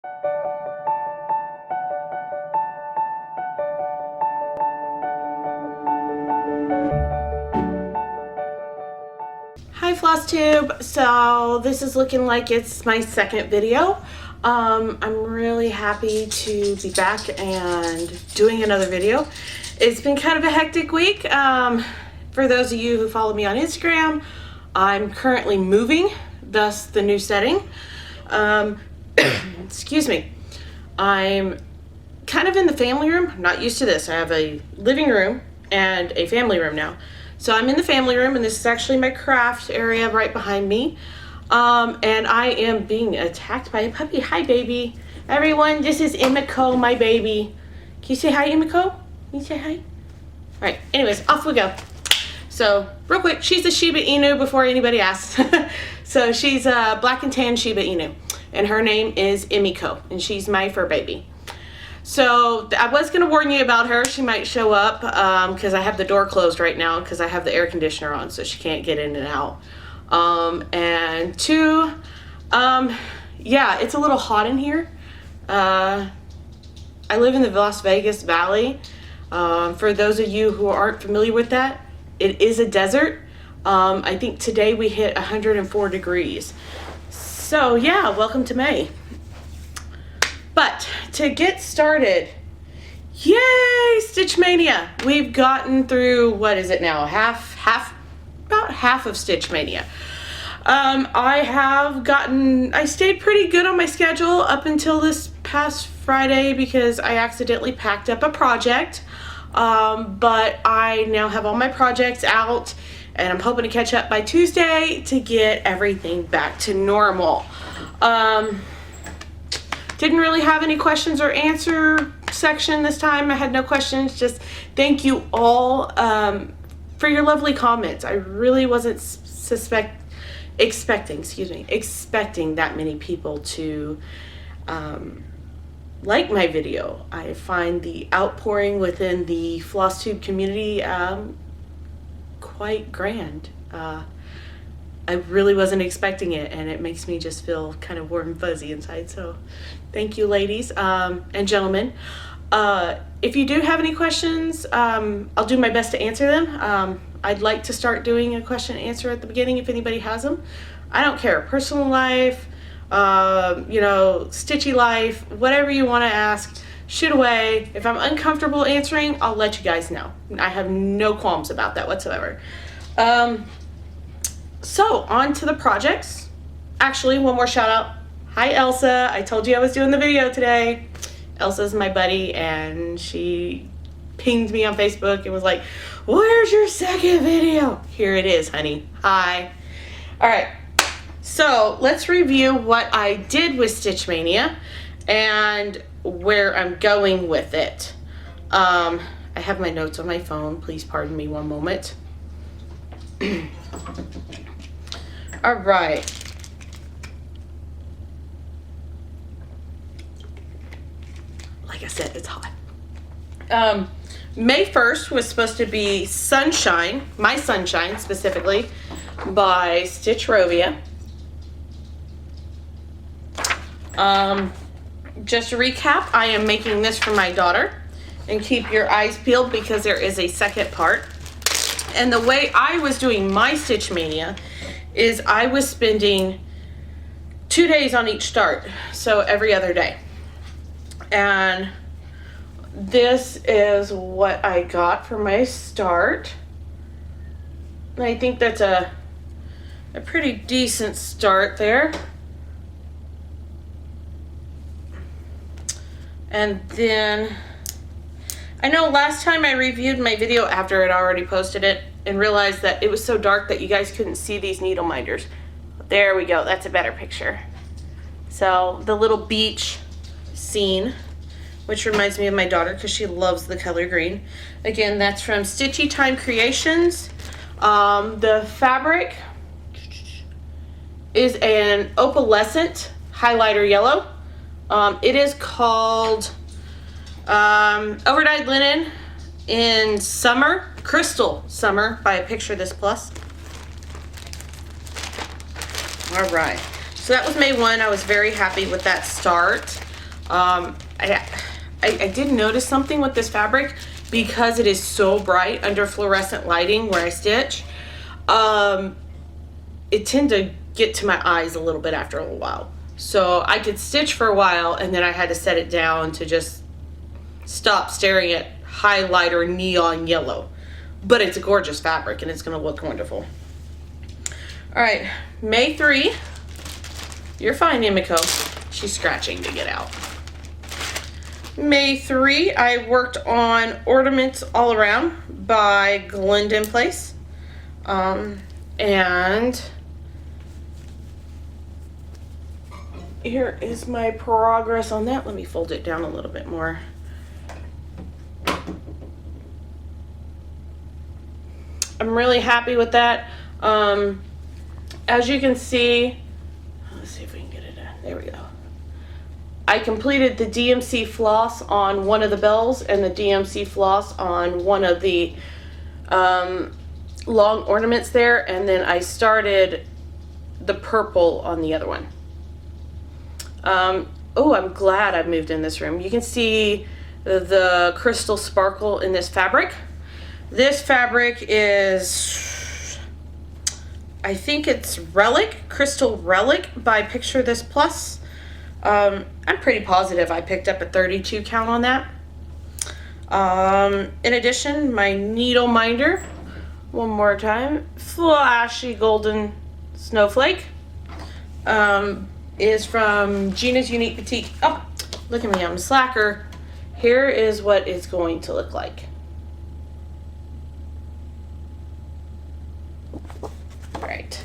Hi Flosstube. So this is looking like it's my second video. I'm really happy to be back and doing another video. It's been kind of a hectic week. For those of you who follow me on Instagram, I'm currently moving, thus the new setting. Excuse me. I'm kind of in the family room. I'm not used to this. I have a living room and a family room now. So I'm in the family room, and this is actually my craft area right behind me. And I am being attacked by a puppy. Hi, baby. Everyone, this is Emiko, my baby. Can you say hi, Emiko? Can you say hi? All right, anyways, off we go. So, real quick, she's a Shiba Inu before anybody asks. So she's a black and tan Shiba Inu, and her name is Emiko, and she's my fur baby. So I was going to warn you about her. She might show up because I have the door closed right now because I have the air conditioner on, so she can't get in and out. And two, yeah, it's a little hot in here. I live in the Las Vegas Valley. For those of you who aren't familiar with that, it is a desert. I think today we hit 104 degrees. So yeah, welcome to May. But to get started, yay, Stitch Maynia. We've gotten through, what is it now? About half of Stitch Maynia. I stayed pretty good on my schedule up until this past Friday because I accidentally packed up a project. But I now have all my projects out, and I'm hoping to catch up by Tuesday to get everything back to normal. Didn't really have any questions or answer section this time. I had no questions. Just thank you all for your lovely comments. I really wasn't expecting that many people to like my video. I find the outpouring within the Flosstube community quite grand. I really wasn't expecting it, and it makes me just feel kind of warm and fuzzy inside. So thank you, ladies and gentlemen. If you do have any questions, I'll do my best to answer them. I'd like to start doing a question and answer at the beginning if anybody has them. I don't care. Personal life, you know, stitchy life, whatever you want to ask, shoot away. If I'm uncomfortable answering, I'll let you guys know. I have no qualms about that whatsoever. So on to the projects. Actually, one more shout out. Hi Elsa, I told you I was doing the video today. Elsa's my buddy, and she pinged me on Facebook and was like, where's your second video? Here it is, honey. Hi. All right, so let's review what I did with Stitch Maynia and where I'm going with it. I have my notes on my phone. Please pardon me one moment. All right. Like I said, it's hot. May 1st was supposed to be Sunshine, my Sunshine specifically, by Stitch Rovia. Just to recap, I am making this for my daughter, and keep your eyes peeled because there is a second part. And the way I was doing my Stitch Maynia is I was spending 2 days on each start, so every other day. And this is what I got for my start. And I think that's a pretty decent start there. And then I know last time I reviewed my video after I'd already posted it and realized that it was so dark that you guys couldn't see these needle minders. There we go, that's a better picture. So the little beach scene, which reminds me of my daughter because she loves the color green. Again, that's from Stitchy Time Creations. The fabric is an opalescent highlighter yellow. It is called Overdyed Linen in Summer, Crystal Summer by Picture This Plus. All right, so that was May 1. I was very happy with that start. I did notice something with this fabric because it is so bright under fluorescent lighting where I stitch. It tend to get to my eyes a little bit after a while. So I could stitch for a while and then I had to set it down to just stop staring at highlighter neon yellow. But it's a gorgeous fabric and it's gonna look wonderful. All right, May 3. You're fine, Emiko. She's scratching to get out. May 3, I worked on Ornaments All Around by Glendon Place. And here is my progress on that. Let me fold it down a little bit more. I'm really happy with that. As you can see, let's see if we can get it in. There we go. I completed the DMC floss on one of the bells and the DMC floss on one of the long ornaments there, and then I started the purple on the other one. Oh, I'm glad I moved in this room. You can see the crystal sparkle in this fabric. This fabric is, I think it's Relic, Crystal Relic by Picture This Plus. I'm pretty positive I picked up a 32 count on that. In addition, my needle minder, one more time, flashy golden snowflake, is from Gina's Unique Boutique. Oh, look at me, I'm a slacker. Here is what it's going to look like. All right.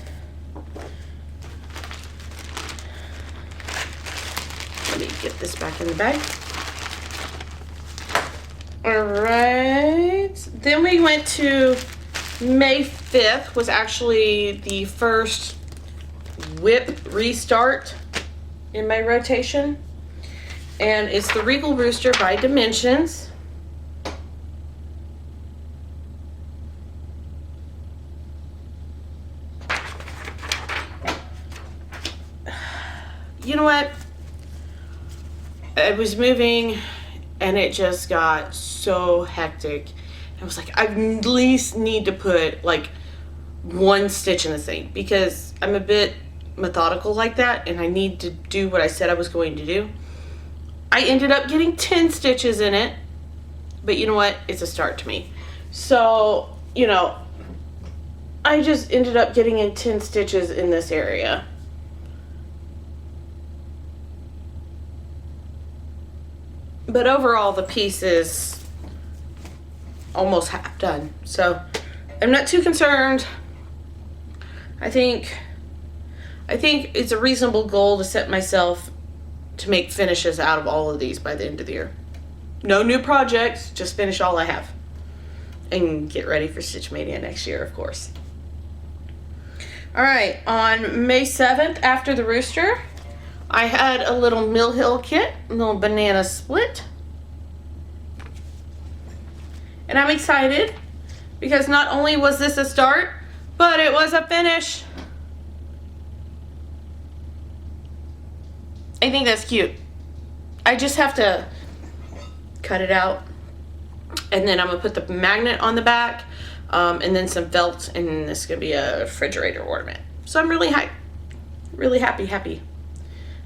Let me get this back in the bag. All right. Then we went to May 5th, was actually the first whip restart in my rotation. And it's the Regal Rooster by Dimensions. You know what? I was moving and it just got so hectic. I was like, I at least need to put like one stitch in this thing because I'm a bit methodical like that and I need to do what I said I was going to do. I ended up getting 10 stitches in it, but you know what? It's a start to me. So, you know, I just ended up getting in 10 stitches in this area. But overall, the piece is almost half done. So I'm not too concerned. I think it's a reasonable goal to set myself to make finishes out of all of these by the end of the year. No new projects, just finish all I have. And get ready for Stitch Maynia next year, of course. All right, on May 7th, after the rooster, I had a little Mill Hill kit, a little banana split. And I'm excited because not only was this a start, but it was a finish. I think that's cute. I just have to cut it out. And then I'm gonna put the magnet on the back, and then some felt, and this is gonna be a refrigerator ornament. So I'm really happy.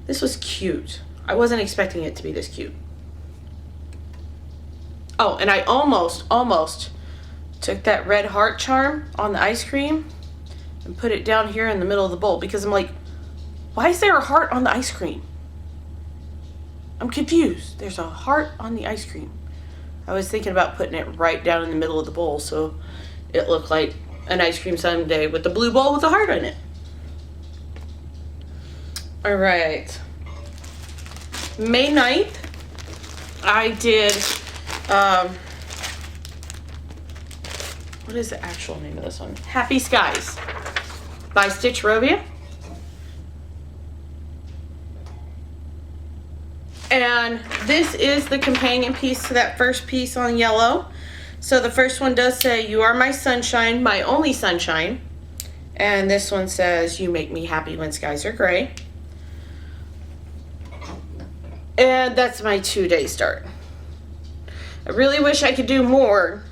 This was cute. I wasn't expecting it to be this cute. Oh, and I almost took that red heart charm on the ice cream and put it down here in the middle of the bowl because I'm like, why is there a heart on the ice cream? I'm confused. There's a heart on the ice cream. I was thinking about putting it right down in the middle of the bowl so it looked like an ice cream sundae with the blue bowl with a heart on it. All right. May 9th, I did, what is the actual name of this one? Happy Skies by Stitch Maynia. And this is the companion piece to that first piece on yellow. So the first one does say, "You are my sunshine, my only sunshine." And this one says, "You make me happy when skies are gray." And that's my 2-day start. I really wish I could do more,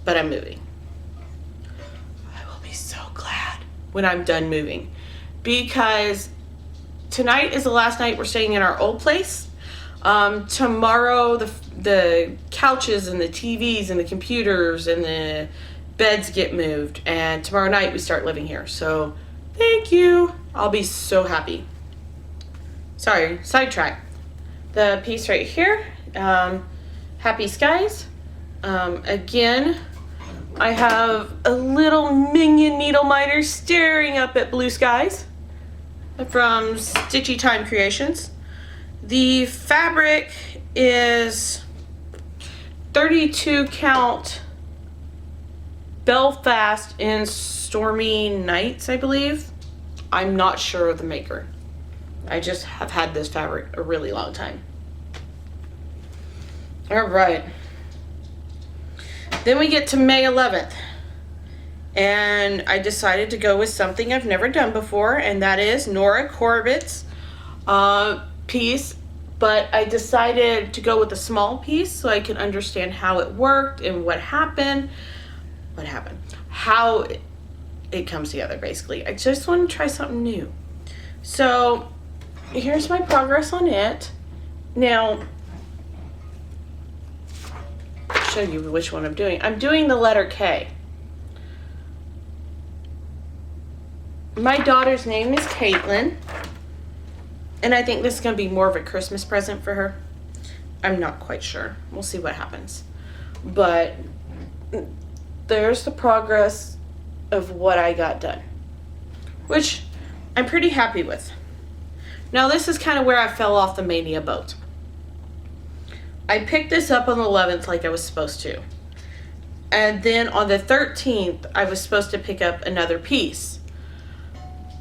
but I'm moving. I will be so glad when I'm done moving, because tonight is the last night we're staying in our old place. Tomorrow the couches and the TVs and the computers and the beds get moved, and tomorrow night we start living here. So thank you. I'll be so happy. Sorry, sidetrack. The piece right here, Happy Skies. Again, I have a little minion needle miter staring up at blue skies from Stitchy Time Creations. The fabric is 32 count Belfast in Stormy Nights, I believe. I'm not sure of the maker. I just have had this fabric a really long time. All right. Then we get to May 11th. And I decided to go with something I've never done before, and that is Nora Corbett's piece. But I decided to go with a small piece so I can understand how it worked and what happened. How it comes together, basically. I just want to try something new. So here's my progress on it. Now, I'll show you which one I'm doing. I'm doing the letter K. My daughter's name is Caitlin, and I think this is going to be more of a Christmas present for her. I'm not quite sure. We'll see what happens. But there's the progress of what I got done, which I'm pretty happy with. Now this is kind of where I fell off the Maynia boat. I picked this up on the 11th like I was supposed to. And then on the 13th, I was supposed to pick up another piece.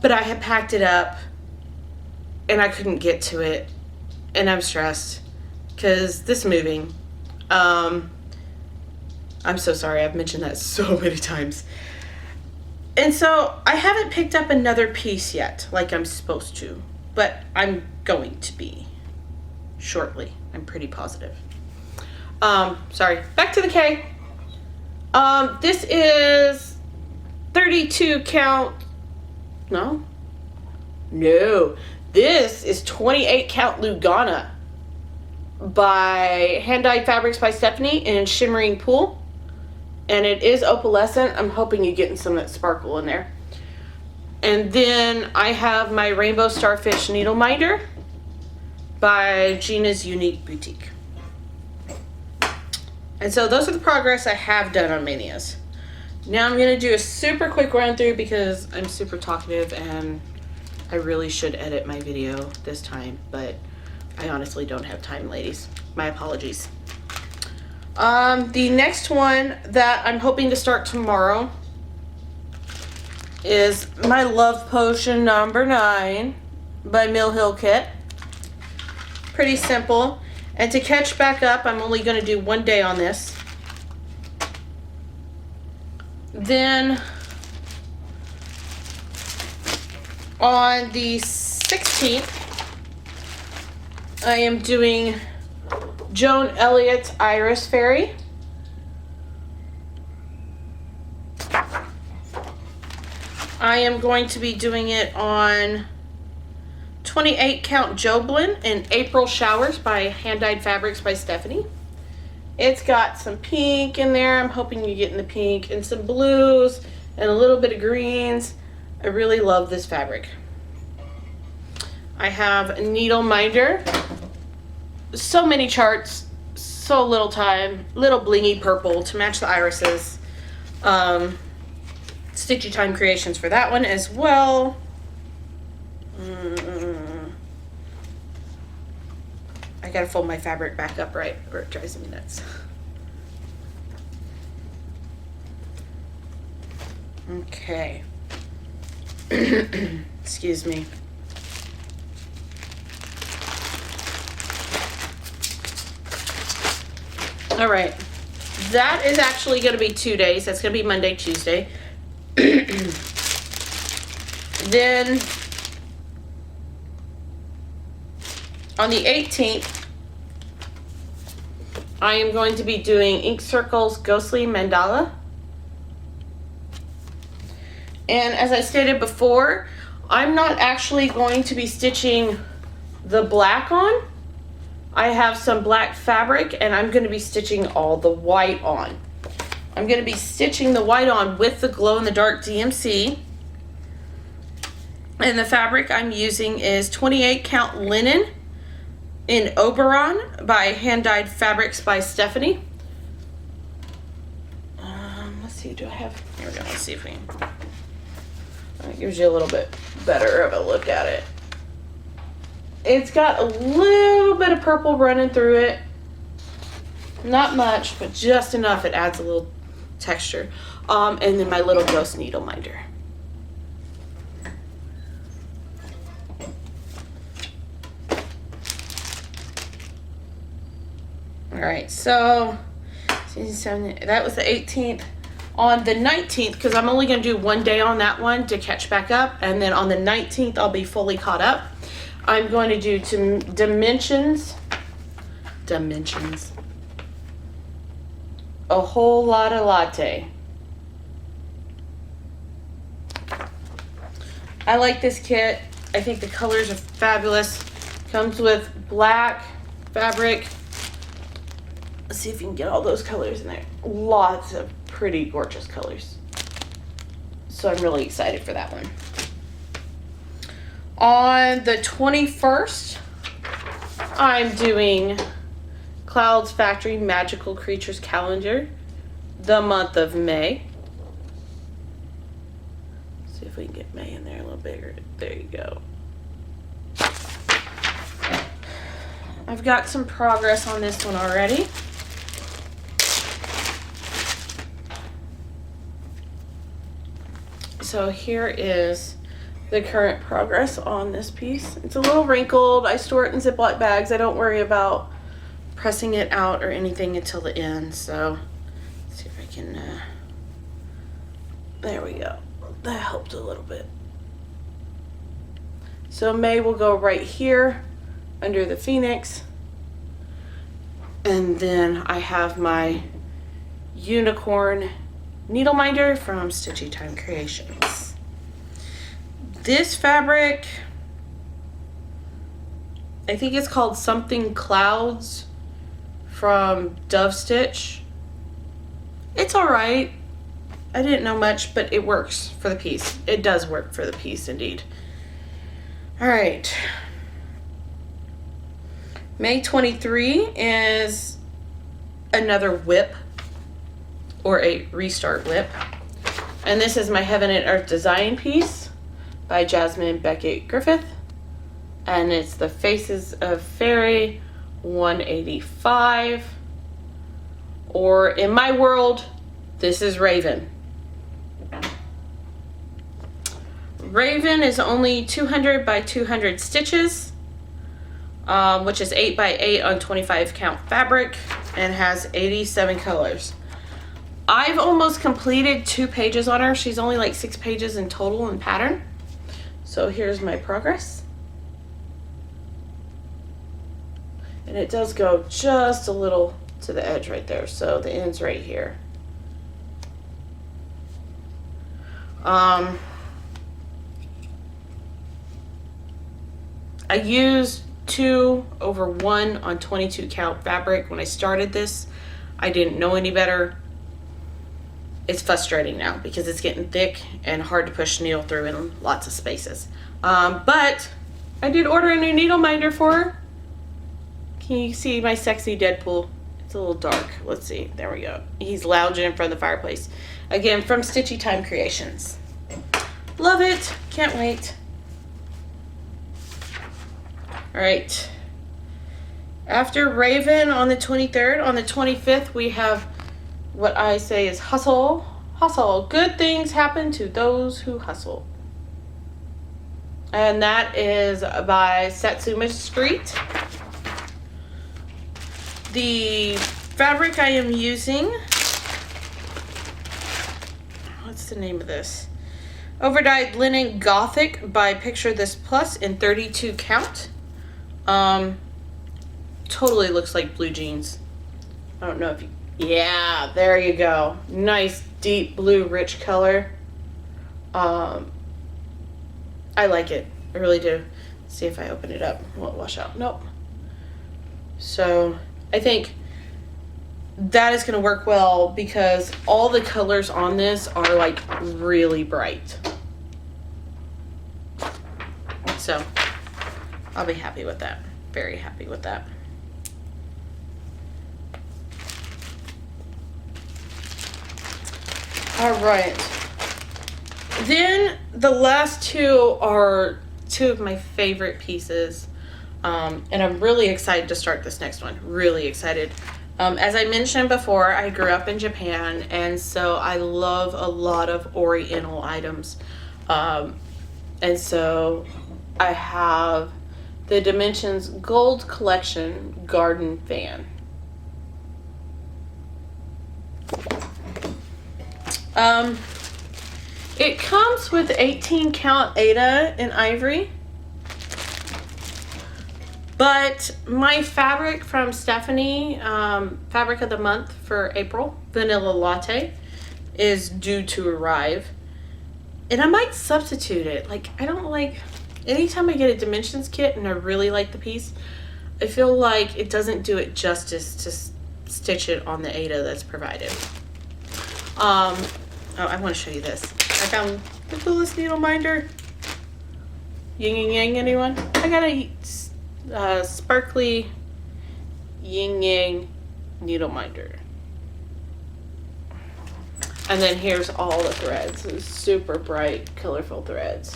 But I had packed it up and I couldn't get to it. And I'm stressed because this moving. I'm so sorry. I've mentioned that so many times. And so I haven't picked up another piece yet like I'm supposed to. But I'm going to be shortly. I'm pretty positive. Sorry. Back to the K. This is 32 count. No. This is 28 count Lugana by Hand Dyed Fabrics by Stephanie in Shimmering Pool. And it is opalescent. I'm hoping you're getting some of that sparkle in there. And then I have my Rainbow Starfish Needle Minder by Gina's Unique Boutique. And so those are the progress I have done on Maynias. Now I'm going to do a super quick run through because I'm super talkative and I really should edit my video this time, but I honestly don't have time, ladies. My apologies. The next one that I'm hoping to start tomorrow is my Love Potion number 9 by Mill Hill Kit. Pretty simple. And to catch back up, I'm only going to do 1 day on this. Then on the 16th, I am doing Joan Elliott's Iris Fairy. I am going to be doing it on 28 count Joven in April Showers by Hand Dyed Fabrics by Stephanie. It's got some pink in there. I'm hoping you get in the pink, and some blues and a little bit of greens. I really love this fabric. I have a needle minder. So many charts, so little time. Little blingy purple to match the irises. Stitchy Time Creations for that one as well. I gotta fold my fabric back up right or it drives me nuts. Okay. Excuse me. All right. That is actually going to be 2 days. That's going to be Monday, Tuesday. Then On the 18th, I am going to be doing Ink Circles Ghostly Mandala. And as I stated before, I'm not actually going to be stitching the black on. I have some black fabric and I'm going to be stitching all the white on. I'm going to be stitching the white on with the glow in the dark DMC. And the fabric I'm using is 28 count linen in Oberon by Hand Dyed Fabrics by Stephanie. Let's see, do I have, here we go, let's see if we can, that gives you a little bit better of a look at it. It's got a little bit of purple running through it. Not much, but just enough. It adds a little texture. And then my little ghost needle minder. All right, so that was the 18th. On the 19th, because I'm only going to do one day on that one to catch back up, and then on the 19th I'll be fully caught up. I'm going to do dimensions, a whole lot of latte. I like this kit. I think the colors are fabulous. Comes with black fabric. Let's see if you can get all those colors in there. Lots of pretty gorgeous colors. So I'm really excited for that one. On the 21st, I'm doing Clouds Factory Magical Creatures Calendar, the month of May. Let's see if we can get May in there a little bigger. There you go. I've got some progress on this one already. So here is the current progress on this piece. It's a little wrinkled. I store it in Ziploc bags. I don't worry about pressing it out or anything until the end. So let's see if I can, there we go. That helped a little bit. So May will go right here under the Phoenix. And then I have my unicorn needle minder from Stitchy Time Creations. This fabric, I think it's called something Clouds from Dove Stitch. It's all right. I didn't know much, but it works for the piece. It does work for the piece indeed. All right. May 23 is another whip, or a restart whip. And this is my Heaven and Earth design piece by Jasmine Beckett Griffith. And it's the Faces of Fairy 185. Or in my world, this is Raven. Raven is only 200 by 200 stitches, which is 8 by 8 on 25 count fabric, and has 87 colors. I've almost completed 2 pages on her. She's only like 6 pages in total in pattern. So here's my progress. And it does go just a little to the edge right there. So the end's right here. I used 2/1 on 22 count fabric when I started this. I didn't know any better. It's frustrating now because it's getting thick and hard to push needle through in lots of spaces. But I did order a new needle minder for her. Can you see my sexy Deadpool? It's a little dark. Let's see. There we go. He's lounging in front of the fireplace. Again, from Stitchy Time Creations. Love it. Can't wait. All right. After Raven on the 23rd, on the 25th, we have what I say is hustle. Hustle. Good things happen to those who hustle. And that is by Satsuma Street. The fabric I am using, what's the name of this? Overdyed Linen Gothic by Picture This Plus in 32 count. Totally looks like blue jeans. I don't know if you, yeah, there you go. Nice deep blue rich color. I like it. I really do. Let's see if I open it up. Will it wash out? Nope. So I think that is going to work well because all the colors on this are like really bright. So I'll be happy with that. Very happy with that. All right. Then the last two are two of my favorite pieces. And I'm really excited to start this next one. Really excited. As I mentioned before, I grew up in Japan, and so I love a lot of Oriental items. And so I have the Dimensions Gold Collection Garden Fan. It comes with 18 count Aida in ivory. But my fabric from Stephanie, Fabric of the Month for April, Vanilla Latte, is due to arrive. And I might substitute it. Like, I don't like, anytime I get a Dimensions kit and I really like the piece, I feel like it doesn't do it justice to stitch it on the Aida that's provided. Oh, I want to show you this. I found the coolest needle minder. Yin and Yang, anyone? I got a sparkly yin yang needle minder, and then here's all the threads. It's super bright, colorful threads.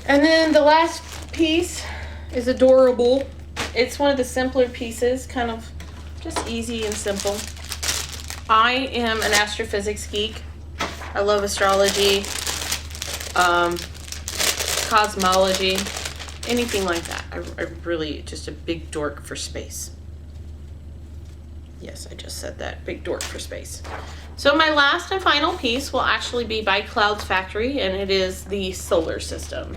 And then the last piece is adorable. It's one of the simpler pieces, kind of just easy and simple. I am an astrophysics geek. I love astrology, cosmology, anything like that. I'm really just a big dork for space. Yes, I just said that. Big dork for space. So my last and final piece will actually be by Clouds Factory, and it is the solar system.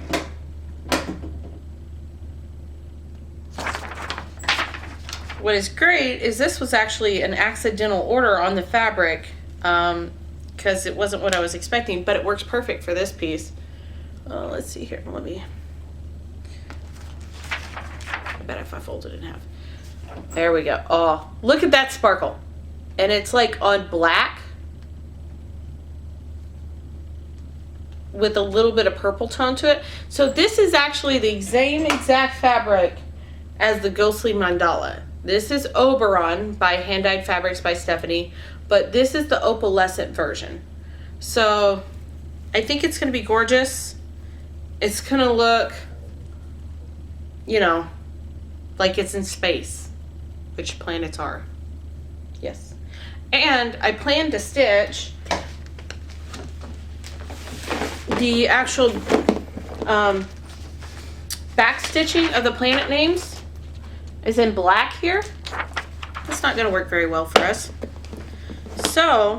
What is great is this was actually an accidental order on the fabric because it wasn't what I was expecting, but it works perfect for this piece. Let's see here. Let me. I bet if I fold it in half. There we go. Oh, look at that sparkle. And it's like on black with a little bit of purple tone to it. So this is actually the same exact fabric as the Ghostly Mandala. This is Oberon by Hand Dyed Fabrics by Stephanie, but this is the opalescent version. So I think it's going to be gorgeous. It's going to look, you know, like it's in space, which planets are. Yes. And I plan to stitch the actual back stitching of the planet names is in black here. That's not going to work very well for us. So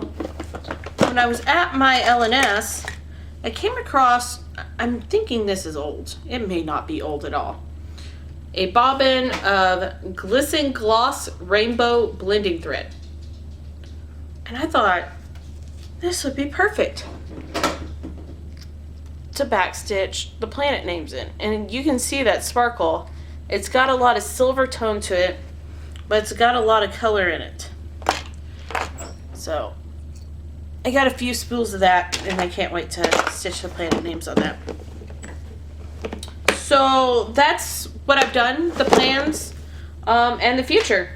when I was at my LNS, I came across, I'm thinking this is old. It may not be old at all. A bobbin of Glisten Gloss Rainbow Blending Thread. And I thought, this would be perfect to backstitch the planet names in. And you can see that sparkle. It's got a lot of silver tone to it, but it's got a lot of color in it. So I got a few spools of that, and I can't wait to stitch the planet names on that. So that's what I've done, the plans, and the future,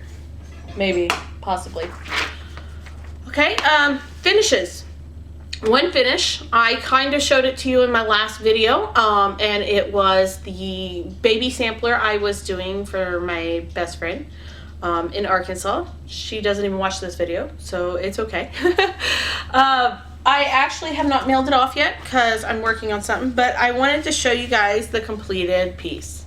maybe, possibly. Okay, finishes. One finish, I kind of showed it to you in my last video, and it was the baby sampler I was doing for my best friend in Arkansas. She doesn't even watch this video, so it's okay. I actually have not mailed it off yet because I'm working on something, but I wanted to show you guys the completed piece.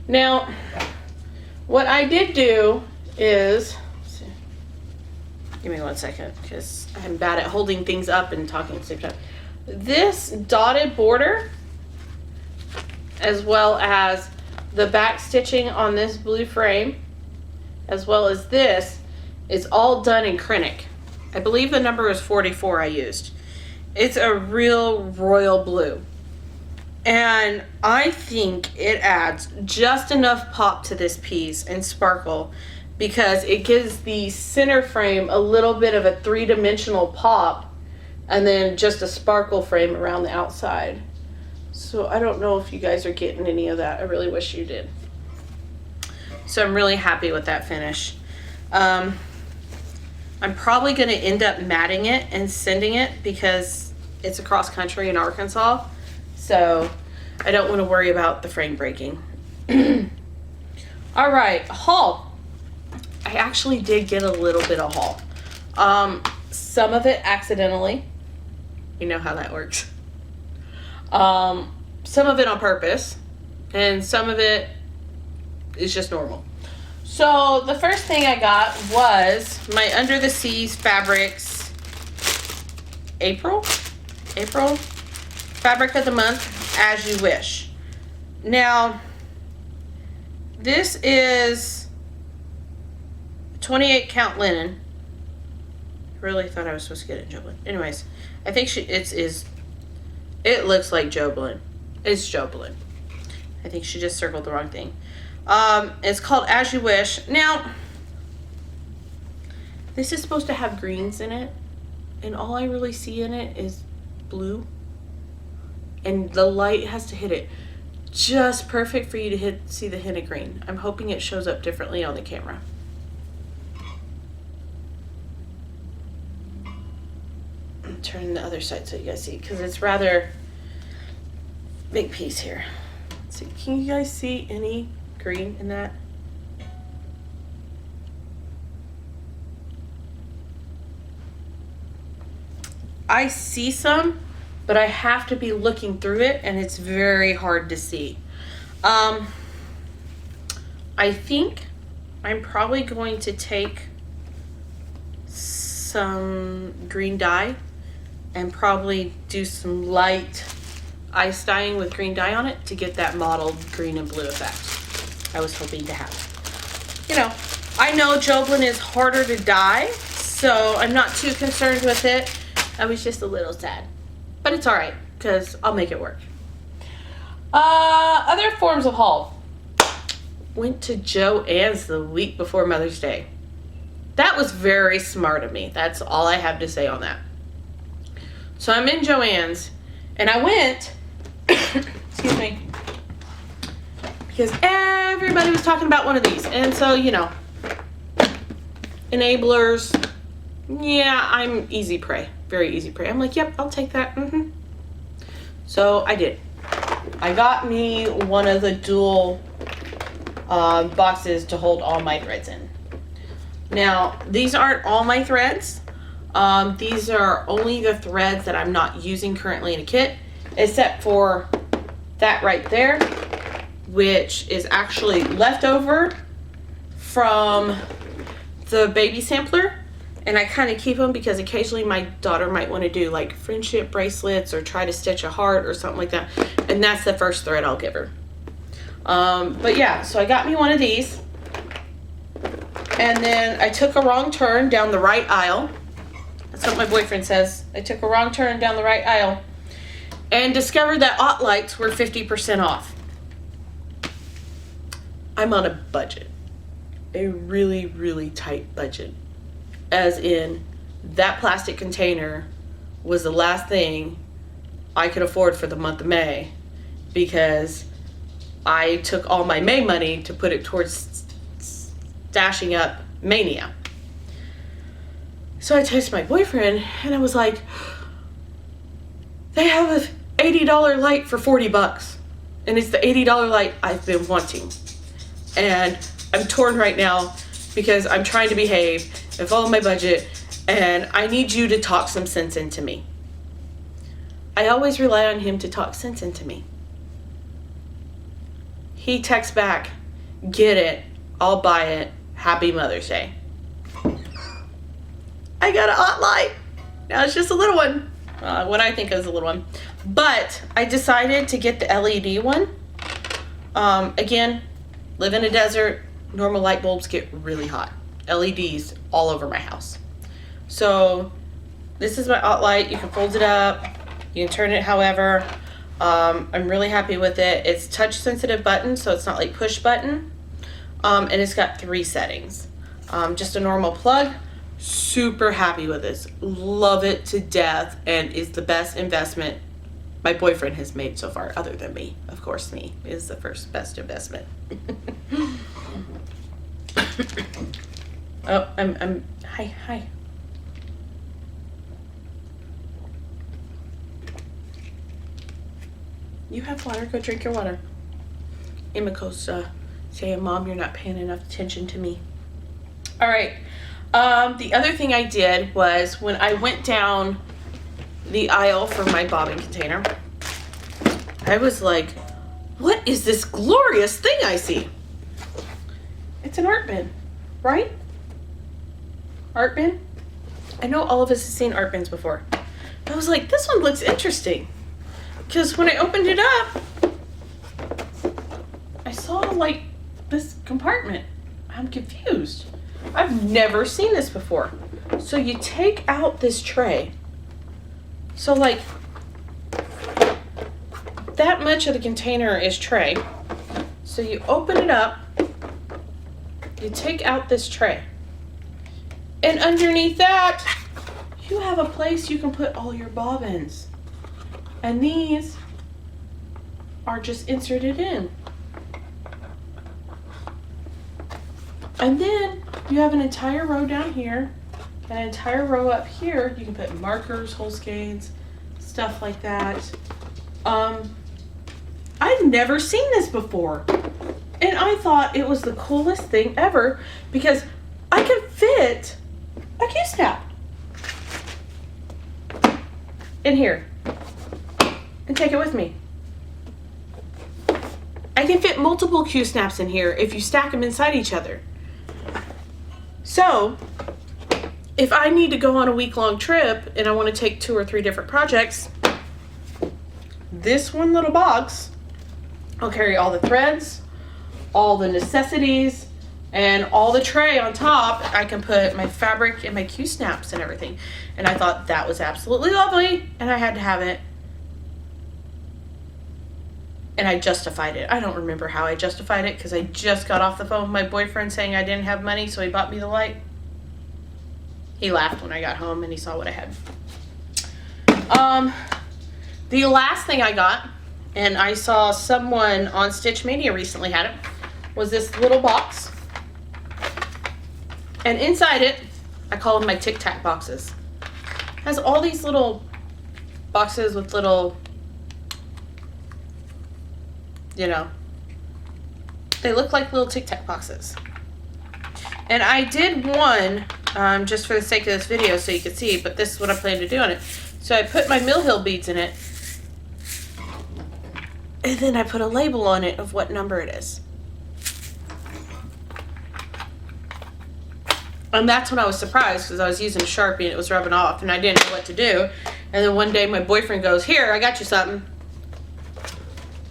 Now, what I did do is, give me 1 second because I'm bad at holding things up and talking at the same time. This dotted border, as well as the back stitching on this blue frame, as well as this, is all done in Krennic. I believe the number is 44 I used. It's a real royal blue. And I think it adds just enough pop to this piece and sparkle, because it gives the center frame a little bit of a three-dimensional pop, and then just a sparkle frame around the outside. So I don't know if you guys are getting any of that. I really wish you did. So I'm really happy with that finish. I'm probably going to end up matting it and sending it because it's across country in Arkansas. So I don't want to worry about the frame breaking. All right, haul. I actually did get a little bit of haul. Some of it accidentally. You know how that works. Some of it on purpose, and some of it is just normal. So the first thing I got was my Under the Seas Fabrics April Fabric of the Month, As You Wish. Now, this is 28 count linen. I really thought I was supposed to get it in Joven. Anyways, I think it looks like Joven. It's Joven. I think she just circled the wrong thing. It's called As You Wish. Now, this is supposed to have greens in it, and all I really see in it is blue. And the light has to hit it just perfect for you to see the hint of green. I'm hoping it shows up differently on the camera. Turn the other side so you guys see, because it's rather big piece here. Let's see, can you guys see any green in that? I see some, but I have to be looking through it, and it's very hard to see. I think I'm probably going to take some green dye and probably do some light ice dyeing with green dye on it to get that mottled green and blue effect I was hoping to have. You know, I know Joven is harder to dye, so I'm not too concerned with it. I was just a little sad, but it's all right because I'll make it work. Other forms of haul. Went to Joann's the week before Mother's Day. That was very smart of me. That's all I have to say on that. So I'm in Joann's, and I went, excuse me, because everybody was talking about one of these. And so, you know, enablers, yeah, I'm easy prey, very easy prey. I'm like, yep, I'll take that. So I did. I got me one of the dual boxes to hold all my threads in. Now, these aren't all my threads. These are only the threads that I'm not using currently in a kit, except for that right there, which is actually leftover from the baby sampler. And I kind of keep them because occasionally my daughter might want to do like friendship bracelets or try to stitch a heart or something like that. And that's the first thread I'll give her. But yeah, so I got me one of these. And then I took a wrong turn down the right aisle. That's what my boyfriend says. I took a wrong turn down the right aisle and discovered that Ott lights were 50% off. I'm on a budget. A really, really tight budget. As in, that plastic container was the last thing I could afford for the month of May, because I took all my May money to put it towards stashing up Maynia. So I texted my boyfriend and I was like, they have an $80 light for $40, and it's the $80 light I've been wanting. And I'm torn right now because I'm trying to behave and follow my budget, and I need you to talk some sense into me. I always rely on him to talk sense into me. He texts back, get it, I'll buy it. Happy Mother's Day. I got an hot light. Now it's just a little one. What I think is a little one. But I decided to get the LED one. Again, live in a desert. Normal light bulbs get really hot. LEDs all over my house. So this is my hot light. You can fold it up. You can turn it however. I'm really happy with it. It's touch sensitive button, so it's not like push button. And it's got 3 settings. Just a normal plug. Super happy with this. Love it to death, and is the best investment my boyfriend has made so far, other than me. Of course, me is the first best investment. Oh, hi. You have water, go drink your water. Emiko's saying, Mom, you're not paying enough attention to me. All right. The other thing I did was when I went down the aisle for my bobbin container, I was like, what is this glorious thing I see? It's an art bin, right? Art bin? I know all of us have seen art bins before. I was like, this one looks interesting. Because when I opened it up, I saw like this compartment. I'm confused. I've never seen this before. So you take out this tray. So like that much of the container is tray. So you open it up, you take out this tray. And underneath that, you have a place you can put all your bobbins. And these are just inserted in. And then you have an entire row down here, an entire row up here. You can put markers, hole skates, stuff like that. I've never seen this before. And I thought it was the coolest thing ever because I could fit a key snap in here and take it with me. I can fit multiple Q snaps in here if you stack them inside each other. So if I need to go on a week-long trip and I want to take 2 or 3 different projects, this one little box will carry all the threads, all the necessities, and all the tray on top. I can put my fabric and my Q snaps and everything. And I thought that was absolutely lovely, and I had to have it. And I justified it. I don't remember how I justified it because I just got off the phone with my boyfriend saying I didn't have money, so he bought me the light. He laughed when I got home and he saw what I had. The last thing I got, and I saw someone on Stitch Maynia recently had it, was this little box. And inside it, I call them my Tic Tac boxes. It has all these little boxes with little, you know, they look like little Tic Tac boxes. And I did one just for the sake of this video so you could see, but this is what I plan to do on it. So I put my Mill Hill beads in it, and then I put a label on it of what number it is. And that's when I was surprised because I was using a Sharpie and it was rubbing off and I didn't know what to do. And then one day my boyfriend goes, here, I got you something.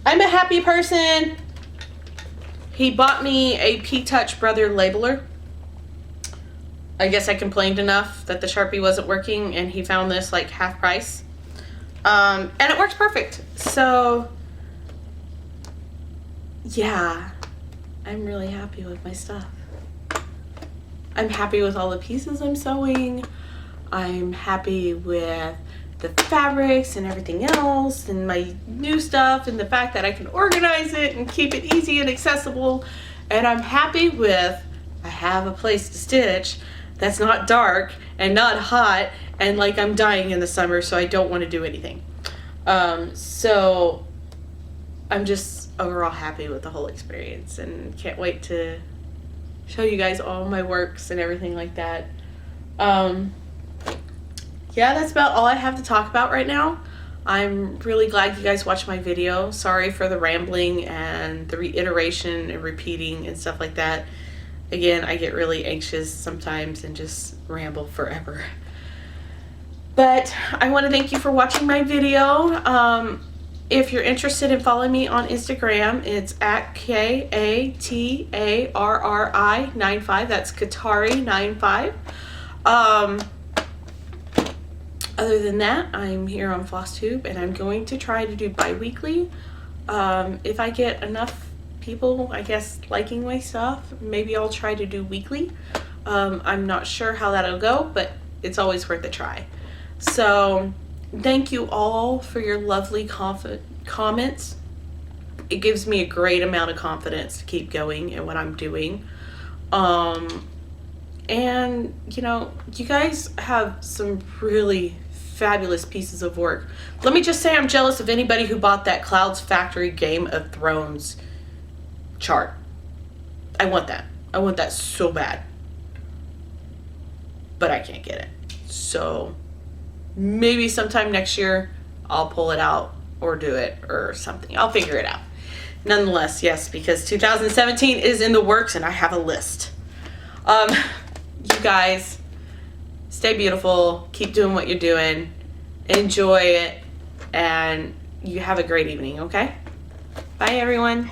I'm a happy person. He bought me a P-Touch Brother labeler. I guess I complained enough that the Sharpie wasn't working and he found this like half price. And it works perfect. So yeah, I'm really happy with my stuff. I'm happy with all the pieces I'm sewing. I'm happy with the fabrics and everything else and my new stuff and the fact that I can organize it and keep it easy and accessible. And I'm happy with, I have a place to stitch that's not dark and not hot and like I'm dying in the summer, so I don't want to do anything. So I'm just overall happy with the whole experience and can't wait to show you guys all my works and everything like that. Yeah, that's about all I have to talk about right now. I'm really glad you guys watched my video. Sorry for the rambling and the reiteration and repeating and stuff like that. Again, I get really anxious sometimes and just ramble forever. But I want to thank you for watching my video. If you're interested in following me on Instagram, it's at KATARRI95. That's Katari95. Other than that, I'm here on Flosstube, and I'm going to try to do bi-weekly. If I get enough people, I guess, liking my stuff, maybe I'll try to do weekly. I'm not sure how that'll go, but it's always worth a try. So thank you all for your lovely comments. It gives me a great amount of confidence to keep going in what I'm doing. And you know, you guys have some really fabulous pieces of work. Let me just say I'm jealous of anybody who bought that Clouds Factory Game of Thrones chart. I want that. I want that so bad. But I can't get it. So maybe sometime next year I'll pull it out or do it or something. I'll figure it out. Nonetheless, yes, because 2017 is in the works and I have a list. You guys, stay beautiful, keep doing what you're doing, enjoy it, and you have a great evening, okay? Bye, everyone.